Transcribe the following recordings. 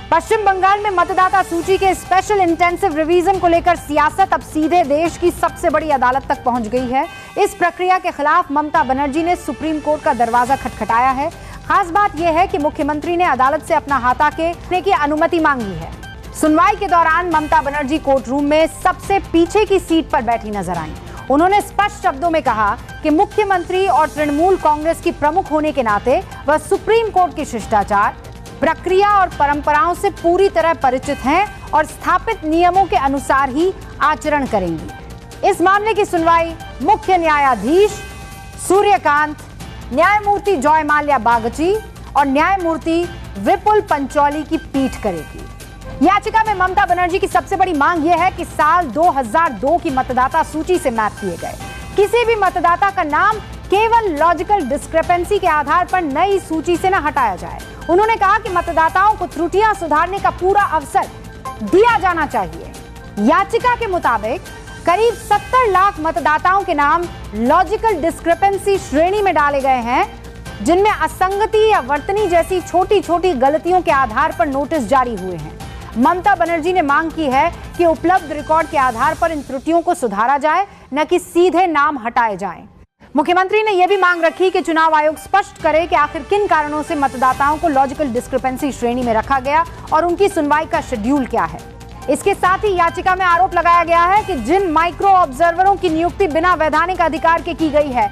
पश्चिम बंगाल में मतदाता सूची के स्पेशल इंटेंसिव रिवीजन को लेकर सियासत अब सीधे देश की सबसे बड़ी अदालत तक पहुंच गई है। इस प्रक्रिया के खिलाफ ममता बनर्जी ने सुप्रीम कोर्ट का दरवाजा खटखटाया है। खास बात यह है कि मुख्यमंत्री ने अदालत से अपना हाथ आके की अनुमति मांगी है। सुनवाई के दौरान ममता बनर्जी कोर्ट रूम में सबसे पीछे की सीट पर बैठी नजर आई। उन्होंने स्पष्ट शब्दों में कहा कि मुख्यमंत्री और तृणमूल कांग्रेस की प्रमुख होने के नाते वह सुप्रीम कोर्ट की शिष्टाचार, प्रक्रिया और परंपराओं से पूरी तरह परिचित हैं और स्थापित नियमों के अनुसार ही आचरण करेंगी। इस मामले की सुनवाई मुख्य न्यायाधीश सूर्यकांत, न्यायमूर्ति जॉय माल्या बागची और न्यायमूर्ति विपुल पंचौली की पीठ करेगी। याचिका में ममता बनर्जी की सबसे बड़ी मांग यह है कि साल 2002 की मतदाता सूची से मैप किए गए किसी भी मतदाता का नाम केवल लॉजिकल डिस्क्रिपेंसी के आधार पर नई सूची से न हटाया जाए। उन्होंने कहा कि मतदाताओं को त्रुटियां सुधारने का पूरा अवसर दिया जाना चाहिए। याचिका के मुताबिक करीब 70 लाख मतदाताओं के नाम लॉजिकल डिस्क्रिपेंसी श्रेणी में डाले गए हैं, जिनमें असंगति या वर्तनी जैसी छोटी छोटी गलतियों के आधार पर नोटिस जारी हुए हैं। ममता बनर्जी ने मांग की है कि उपलब्ध रिकॉर्ड के आधार पर इन त्रुटियों को सुधारा जाए, न कि सीधे नाम हटाए जाएं। मुख्यमंत्री ने यह भी मांग रखी कि चुनाव आयोग स्पष्ट करे कि आखिर किन कारणों से मतदाताओं को लॉजिकल डिस्क्रिपेंसी श्रेणी में रखा गया और उनकी सुनवाई का शेड्यूल क्या है। इसके साथ ही याचिका में आरोप लगाया गया है कि जिन माइक्रो ऑब्जर्वरों की नियुक्ति बिना वैधानिक अधिकार के की गई है,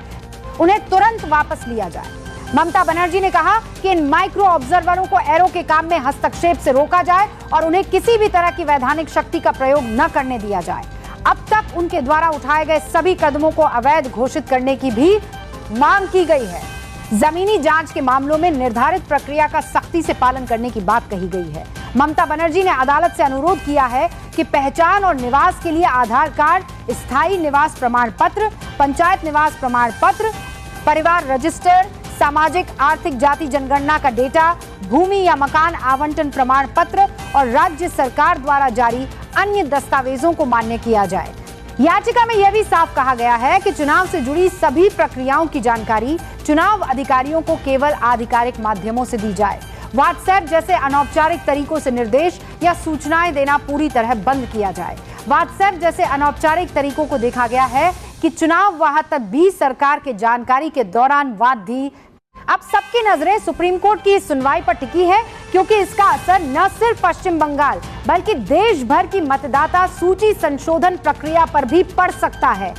उन्हें तुरंत वापस लिया जाए। ममता बनर्जी ने कहा कि इन माइक्रो ऑब्जर्वरों को एरो के काम में हस्तक्षेप से रोका जाए और उन्हें किसी भी तरह की वैधानिक शक्ति का प्रयोग न करने दिया जाए। अब तक उनके द्वारा उठाए गए सभी कदमों को अवैध घोषित करने की भी मांग की गई है। जमीनी जांच के मामलों में निर्धारित प्रक्रिया का सख्ती से पालन करने की बात कही गई है। ममता बनर्जी ने अदालत से अनुरोध किया है कि पहचान और निवास के लिए आधार कार्ड, स्थायी निवास प्रमाण पत्र, पंचायत निवास प्रमाण पत्र, परिवार रजिस्टर, सामाजिक आर्थिक जाति जनगणना का डेटा, भूमि या मकान आवंटन प्रमाण पत्र और राज्य सरकार द्वारा जारी अन्य दस्तावेजों को मान्य किया जाए। याचिका में यह भी साफ कहा गया है कि चुनाव से जुड़ी सभी प्रक्रियाओं की जानकारी चुनाव अधिकारियों को केवल आधिकारिक माध्यमों से दी जाए। व्हाट्सएप जैसे अनौपचारिक तरीकों से निर्देश या सूचनाएं देना पूरी तरह बंद किया जाए। व्हाट्सएप जैसे अनौपचारिक तरीकों को देखा गया है कि चुनाव वहां तक भी सरकार के जानकारी के दौरान वादी। अब सबकी नजरें सुप्रीम कोर्ट की इस सुनवाई पर टिकी है, क्योंकि इसका असर न सिर्फ पश्चिम बंगाल बल्कि देश भर की मतदाता सूची संशोधन प्रक्रिया पर भी पड़ सकता है।